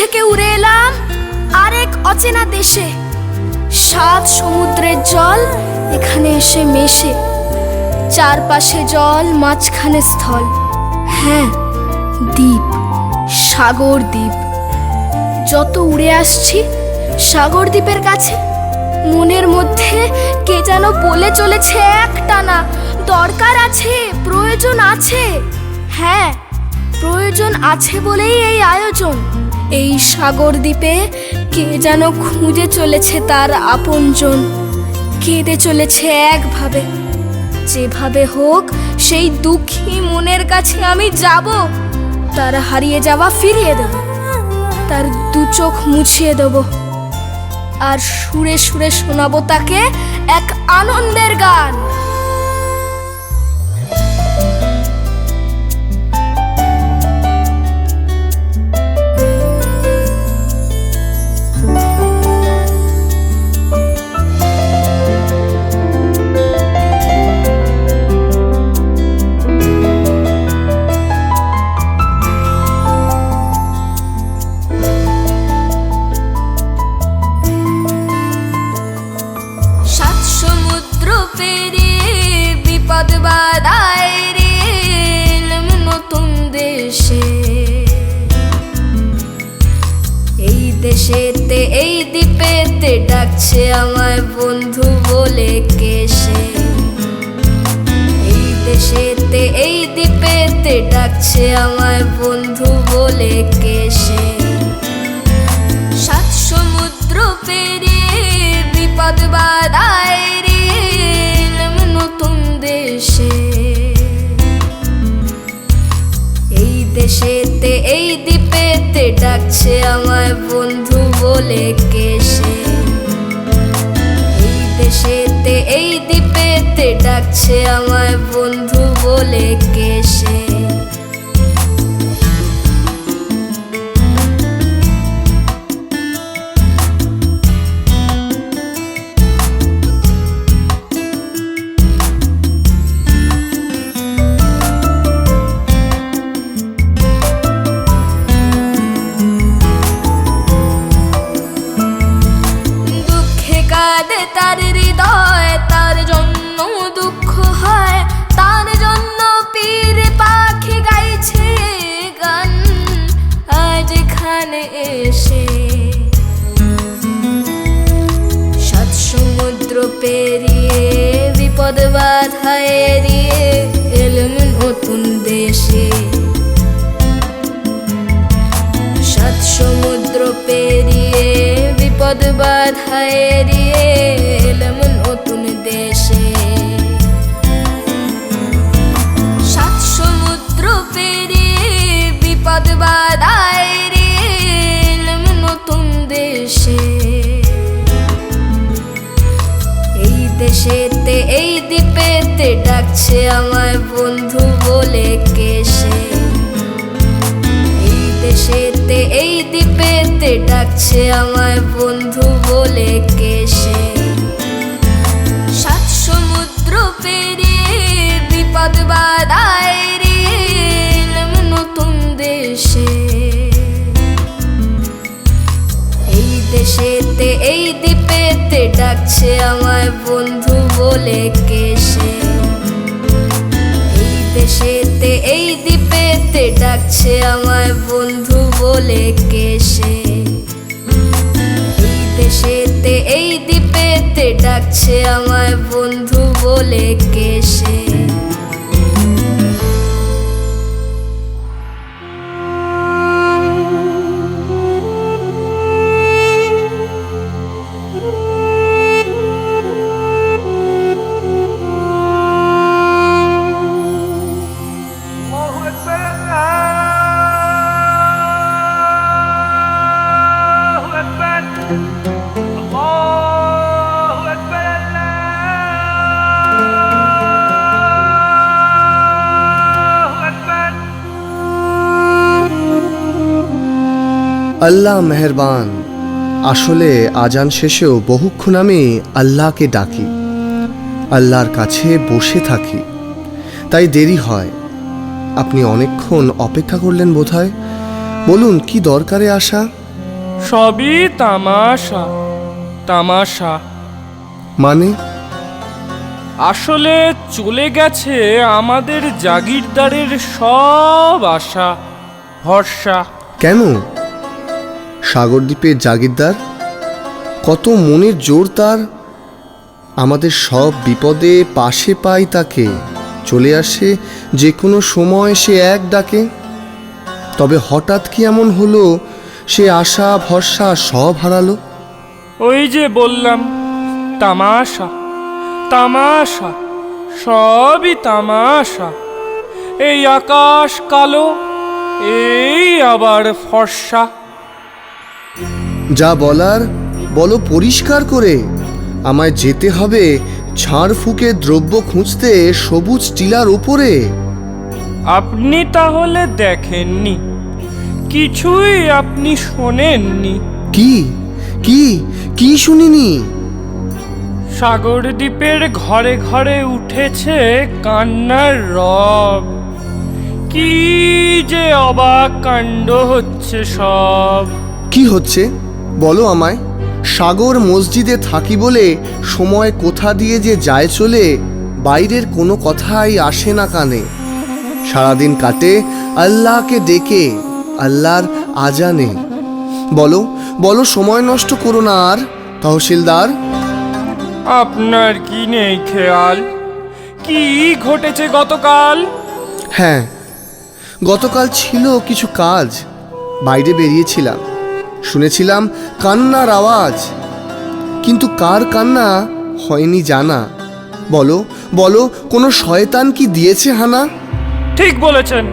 থেকে উড়ে এলাম আরেক অচেনা দেশে। 7 সমুদ্রের জল এখানে এসে মেশে, চারপাশে জল, মাঝখানে স্থল। হ্যাঁ, দ্বীপ, সাগর দ্বীপ। যত উড়ে আসছি সাগর দ্বীপের কাছে, মনের মধ্যে কে যেন বলে চলেছে একটানা, দরকার আছে, প্রয়োজন আছে। হ্যাঁ, প্রয়োজন আছে বলেই এই আয়োজন। এই সাগর দ্বীপে কে যেন খুঁজে চলেছে তার আপনজন, কেঁদে চলেছে একভাবে। যেভাবে হোক সেই দুঃখী মনের কাছে আমি যাব, তার হারিয়ে যাওয়া ফিরিয়ে দেব, তার 2 চোখ মুছিয়ে দেব, আর সুরে সুরে শোনাবো তাকে এক আনন্দের গান। দেশেতে এই দ্বীপেতে ডাকছে আমায় বন্ধু বলে কেসে। এই দেশেতে এই দ্বীপেতে ডাকছে আমায় বন্ধু বলে কেসে। 7 সমুদ্র পেরিয়ে বিপদ বাধায় রে এলাম নতুন দেশে। এই দেশেতে এই দ্বীপেতে ডাকছে আমায় বন্ধু বলে কেসে। এই দেশেতে এই দ্বীপেতে ডাকছে আমায় বন্ধু বলে কেসে। তার হৃদয়, তার জন্য দুঃখ হয়, তার জন্য পীর পাখি গাইছে গান আজ এখানে এসে। 7 সমুদ্র পেরিয়ে বিপদ বাধা এড়িয়ে এলাম নতুন দেশে। 7 সমুদ্র পেরিয়ে বিপদ বাধা এড়িয়ে এলাম নতুন দেশে। 7 সমুদ্র পেরিয়ে বিপদ বাধা এড়িয়ে এলাম নতুন দেশে। এই দেশেতে এই দ্বীপেতে ডাকছে আমায় বন্ধু বলে কেসে। এই দেশেতে এই দ্বীপেতে ডাকছে আমায় বন্ধু বলে কেসে। 7 সমুদ্র পেরিয়ে বিপদ বাধা এড়িয়ে এলাম নতুন দেশে। এই দেশেতে এই দ্বীপেতে ডাকছে আমায় বন্ধু বলে কেসে। এই দেশেতে এই দ্বীপেতে ডাকছে আমায় বন্ধু বলে কেসে। এই দেশেতে এই দ্বীপেতে ডাকছে আমায় বন্ধু বলে কেসে। আল্লাহ মেহেরবান। আসলে আজান শেষেও বহুক্ষণ আমি আল্লাহকে ডাকি, আল্লাহর কাছে বসে থাকি, তাই দেরি হয়। আপনি অনেকক্ষণ অপেক্ষা করলেন বোধহয়। বলুন কি দরকারে আসা? সবই তামাশা, তামাশা। মানে? আসলে চলে গেছে আমাদের জাগিরদারের সব আশা ভরসা। কেন? সাগরদ্বীপের জাগিরদার, কত মনের জোর তার। আমাদের সব বিপদে পাশে পাই তাকে, চলে আসে যে কোনো সময় সে এক ডাকে। তবে হঠাৎ কি এমন হলো সে আশা ভরসা সব হারালো? ওই যে বললাম, তামাশা, তামাশা, সবই তামাশা। এই আকাশ কালো, এই আবার ফর্সা। যা বলার বলো পরিষ্কার করে। আমায় যেতে হবে ঝাড় ফুঁকে দ্রব্য খুঁজতে সবুজ টিলার উপরে। আপনি তাহলে দেখেননি, কিছুই আপনি শোনেননি। কি কি কি শুনিনি? সাগরদ্বীপের ঘরে ঘরে উঠেছে কান্নার রব। কি যে অবাক কাণ্ড হচ্ছে সব। কি হচ্ছে বলো আমায়। সাগর মসজিদে থাকি বলে সময় কোথা দিয়ে যে যায় চলে, বাইরের কোনো কথাই আসে না কানে। সারাদিন কাটে আল্লাহকে ডেকে, আল্লাহর আজানে। বলো বলো, সময় নষ্ট করো না আর তহসিলদার। আপনার কি নেই খেয়াল, কি ঘটেছে গতকাল? হ্যাঁ, গতকাল ছিল কিছু কাজ, বাইরে বেরিয়েছিলাম, শুনেছিলাম কান্নার আওয়াজ। কিন্তু কার কান্না হয়নি জানা। বলো বলো, কোনো শয়তান কি দিয়েছে হানা? ঠিক বলেছেন,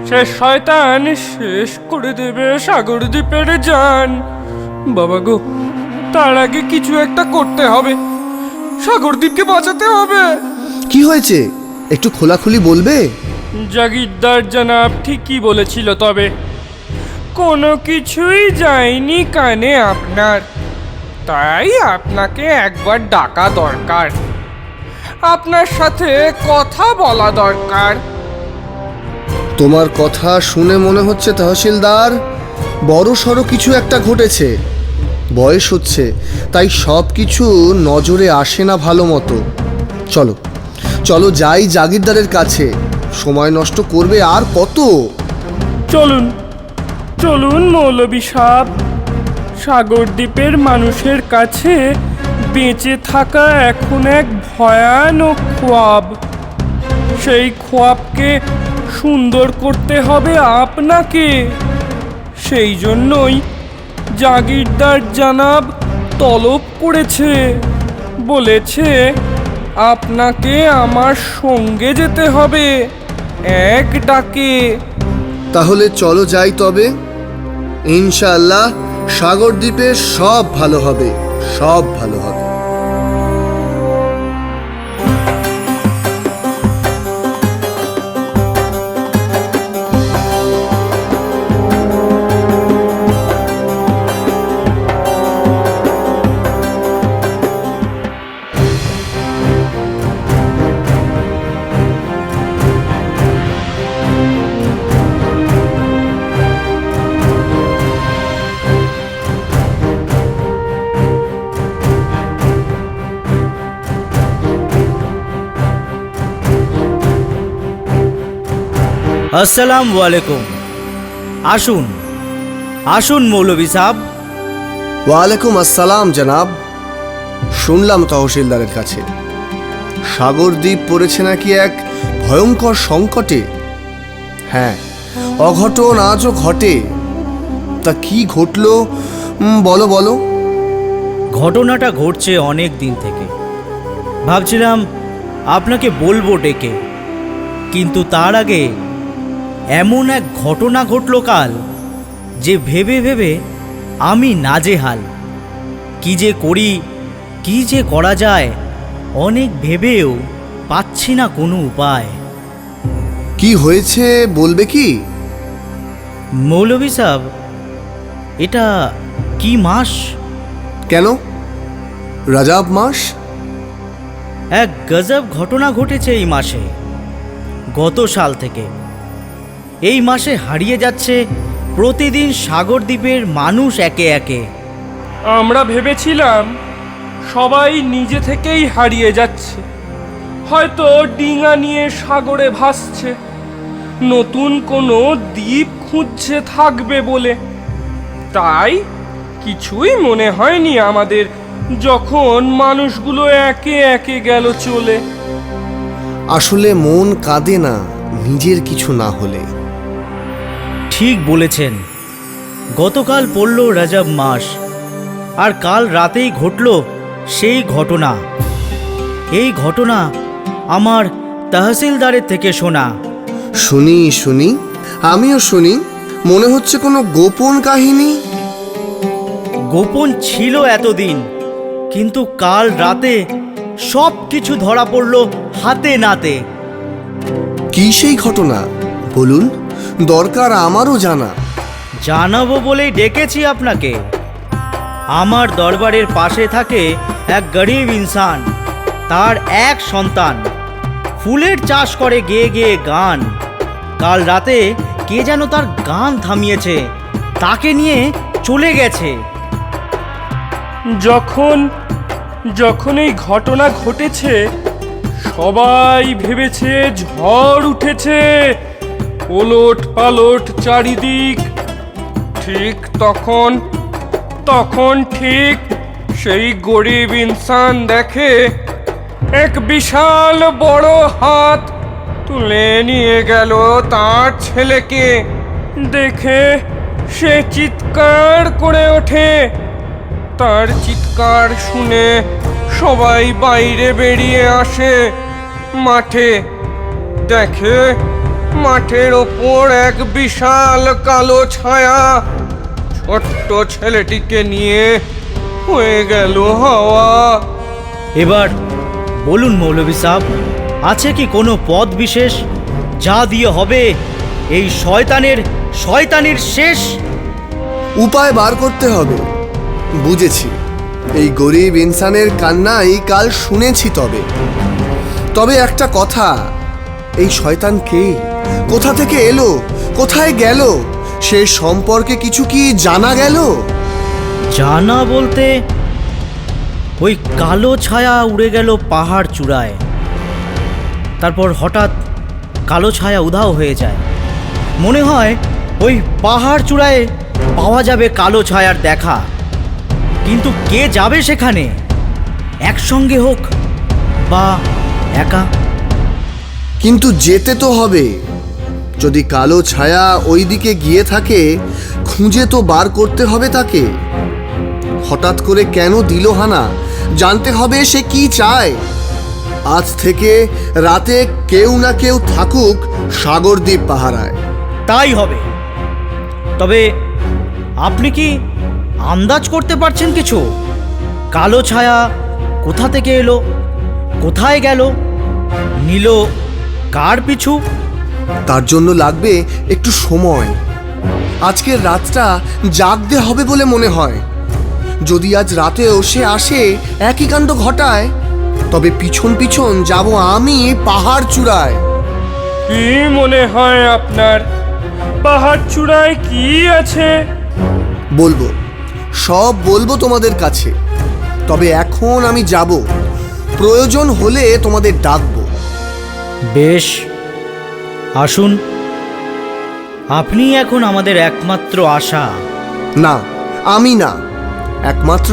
সে শয়তান শেষ করে দেবে সাগরদ্বীপের জান। বাবা গো, তার আগে কিছু একটা করতে হবে, সাগরদ্বীপকে বাঁচাতে হবে। কি হয়েছে একটু খোলাখুলি বলবে? জাগিরদার জনাব ঠিকই বলেছিল, তবে কোনো কিছুই যায়নি কানে আপনার। তাই আপনাকে একবার ডাকা দরকার, আপনার সাথে কথা বলা দরকার। তোমার কথা শুনে মনে হচ্ছে তহসিলদার বড় সড়ো কিছু একটা ঘটেছে। বয়স হচ্ছে, তাই সব কিছু নজরে আসে না ভালো মতো। চলো চলো যাই জাগিরদারের কাছে, সময় নষ্ট করবে আর কত? চলুন চলুন মৌলভী সাহেব, সাগরদ্বীপের মানুষের কাছে বেঁচে থাকা এখন এক ভয়ানক খোয়াব। সেই খোয়াবকে সুন্দর করতে হবে আপনাকে। সেই জন্যই জাগিরদার জনাব তলব করেছে, বলেছে আপনাকে আমার সঙ্গে যেতে হবে এক ডাকে। তাহলে চলো যাই তবে। ইনশাআল্লাহ সাগরদ্বীপে সব ভালো হবে, সব ভালো হবে। আসসালামু আলাইকুম। আসুন আসুন মৌলভী সাহেব। ওয়ালাইকুম আসসালাম জনাব। শুনলাম তহসিলদারের কাছে সাগরদ্বীপ পড়েছে নাকি এক ভয়ঙ্কর সংকটে। হ্যাঁ, অঘটন আজও ঘটে। তা কি ঘটলো বলো বলো। ঘটনাটা ঘটছে অনেক দিন থেকে, ভাবছিলাম আপনাকে বলবো ডেকে, কিন্তু তার আগে এমন এক ঘটনা ঘটলো কাল যে ভেবে ভেবে আমি নাজেহাল। কি যে করি, কি যে করা যায়, অনেক ভেবেও পাচ্ছি না কোনো উপায়। কি হয়েছে বলবে কি? মৌলভী সাহেব, এটা কি মাস? কেন, রজব মাস? এক গজব ঘটনা ঘটেছে এই মাসে। গত সাল থেকে এই মাসে হারিয়ে যাচ্ছে প্রতিদিন সাগর দ্বীপের মানুষ একে একে। আমরা ভেবেছিলাম সবাই নিজে থেকেই হারিয়ে যাচ্ছে, হয়তো ডিঙা নিয়ে সাগরে ভাসছে, নতুন কোনো দ্বীপ খুঁজছে থাকবে বলে। তাই কিছুই মনে হয়নি আমাদের যখন মানুষগুলো একে একে গেল চলে। আসলে মন কাঁদে না নিজের কিছু না হলে। ঠিক বলেছেন। গতকাল পড়ল রজব মাস, আর কাল রাতেই ঘটল সেই ঘটনা। এই ঘটনা আমার তহসিলদারের থেকে শোনা। শুনি শুনি, আমিও শুনি। মনে হচ্ছে কোনো গোপন কাহিনী। গোপন ছিল এতদিন, কিন্তু কাল রাতে সব কিছু ধরা পড়ল হাতে নাতে। কি সেই ঘটনা বলুন, দরকার আমারও জানা। জানাবো বলেই ডেকেছি আপনাকে। আমার দরবারের পাশে থাকে এক গরিব ইনসান, তার এক সন্তান ফুলের চাষ করে গেয়ে গেয়ে গান। কাল রাতে কে যেন তার গান থামিয়েছে, তাকে নিয়ে চলে গেছে। যখন এই ঘটনা ঘটেছে সবাই ভেবেছে ঝড় উঠেছে, ওলট পালট চারিদিক। ঠিক তখন ঠিক সেই গরিব ইনসান দেখে এক বিশাল বড় হাত তুলে নিয়ে গেল তার ছেলেকে। দেখে সে চিৎকার করে ওঠে। তার চিৎকার শুনে সবাই বাইরে বেরিয়ে আসে মাঠে। দেখে মাঠের ওপর এক বিশাল কালো ছায়া ছোট্ট ছেলেটিকে নিয়ে হয়ে গেল হাওয়া। এবার বলুন মৌলভী সাহেব, আছে কি কোনো পথ বিশেষ যা দিয়ে হবে এই শয়তানির শেষ? উপায় বার করতে হবে। বুঝেছি, এই গরিব ইনসানের কান্নাই কাল শুনেছি। তবে একটা কথা, এই শয়তান কে, কোথা থেকে এলো, কোথায় গেল, সে সম্পর্কে কিছু কি জানা গেল? জানা বলতে ওই কালো ছায়া উড়ে গেল পাহাড় চূড়ায়। তারপর হঠাৎ কালো ছায়া উধাও হয়ে যায়। মনে হয় ওই পাহাড় চূড়ায় পাওয়া যাবে কালো ছায়ার দেখা। কিন্তু কে যাবে সেখানে, একসঙ্গে হোক বা একা? কিন্তু যেতে তো হবে। যদি কালো ছায়া ওই দিকে গিয়ে থাকে, খুঁজে তো বার করতে হবে তাকে। হঠাৎ করে কেন দিল হানা, জানতে হবে সে কি চায়। আজ থেকে রাতে কেউ না কেউ থাকুক সাগরদ্বীপ পাহারায়। তাই হবে। তবে আপনি কি আন্দাজ করতে পারছেন কিছু? কালো ছায়া কোথা থেকে এলো, কোথায় গেল, নিল কার পিছু? তার জন্য লাগবে একটু সময়। আজকের রাতটা জাগতে হবে বলে মনে হয়। যদি আজ রাতেও সে আসে একই কাণ্ড ঘটায়, তবে পিছন পিছন যাব আমি পাহাড় চূড়ায়। কি মনে হয় আপনার? পাহাড় চূড়ায় কি আছে? বলবো, সব বলবো তোমাদের কাছে। তবে এখন আমি যাব, প্রয়োজন হলে তোমাদের ডাকবো। বেশ, আসুন। আপনি এখন আমাদের একমাত্র আশা। না, আমি না, একমাত্র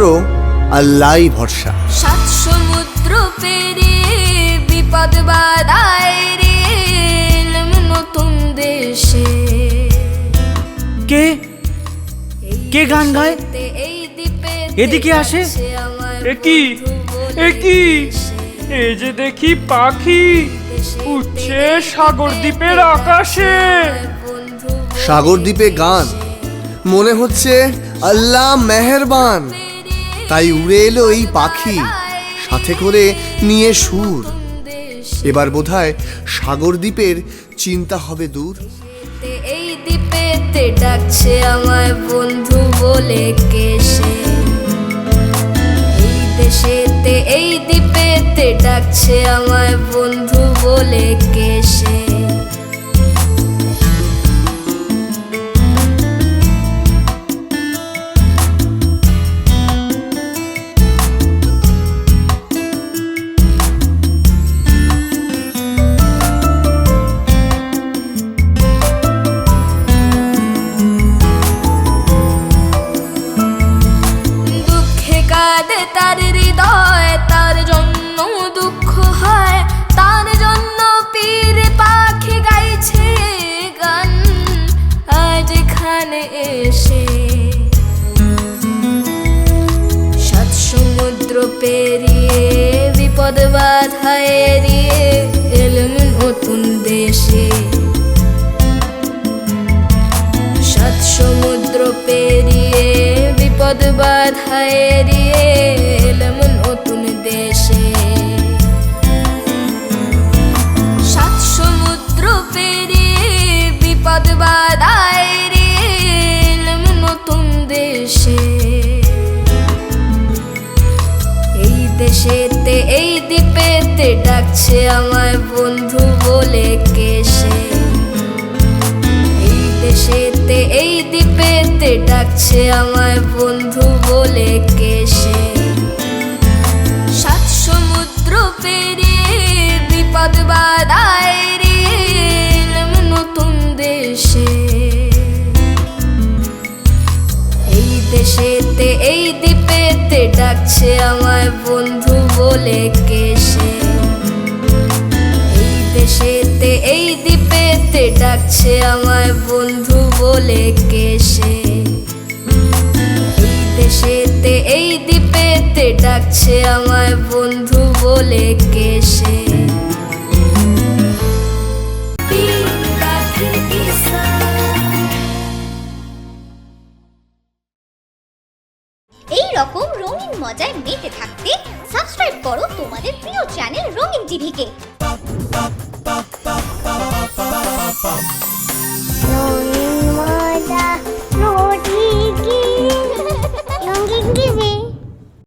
আল্লাহই ভরসা। সাত সমুদ্র পেরিয়ে বিপদ বাধায় রে এলাম নতুন দেশে। কে কে গান গায়? এই দ্বীপে এদিকে আসে। এ কি এই যে দেখি পাখি উঠছে সাগর দ্বীপের আকাশে। সাগরদ্বীপে গান, মনে হচ্ছে আল্লাহ মেহেরবান। তাই উড়ে এলো এই পাখি, সাথে করে নিয়ে সুর। এবার বোধহয় সাগরদ্বীপের চিন্তা হবে দূর। এই দ্বীপেতে ডাকছে আমায় বন্ধু বলে কেসে। এই দেশেতে এই দ্বীপেতে ডাকছে আমায় বন্ধু বলে কেসে। কাঁদে তার হৃদয়, তার জন্য দুঃখ হয়, তার জন্য পীর পাখি গাইছে গান আজ এখানে এসে। সাত সমুদ্র পেরিয়ে বিপদ বাধা এড়িয়ে এলেন নতুন দেশে। সাত সমুদ্র পেরিয়ে বিপদ বাধা এড়িয়ে এলাম নতুন দেশে। সাত সমুদ্র পেরিয়ে বিপদ বাধা এড়িয়ে এলাম নতুন দেশে। এই দেশেতে এই দ্বীপেতে ডাকছে আমায় বন্ধু বলে কেসে। দেশেতে এই দ্বীপেতে ডাকছে আমায় বন্ধু বলে কেসে। সাত সমুদ্র পেরিয়ে বিপদ বাধা এড়িয়ে এলাম নতুন দেশে। এই দেশেতে এই দ্বীপেতে ডাকছে আমায় বন্ধু বলে কেসে। দেশেতে এই দ্বীপেতে ডাকছে আমায় বন্ধু বলে কেসে। এই দেশেতে এই দ্বীপেতে ডাকছে আমায় বন্ধু বলে কেসে। এই রকম রঙিন মজায় মেতে থাকতে সাবস্ক্রাইব করো তোমাদের প্রিয় চ্যানেল রঙিন টিভিকে।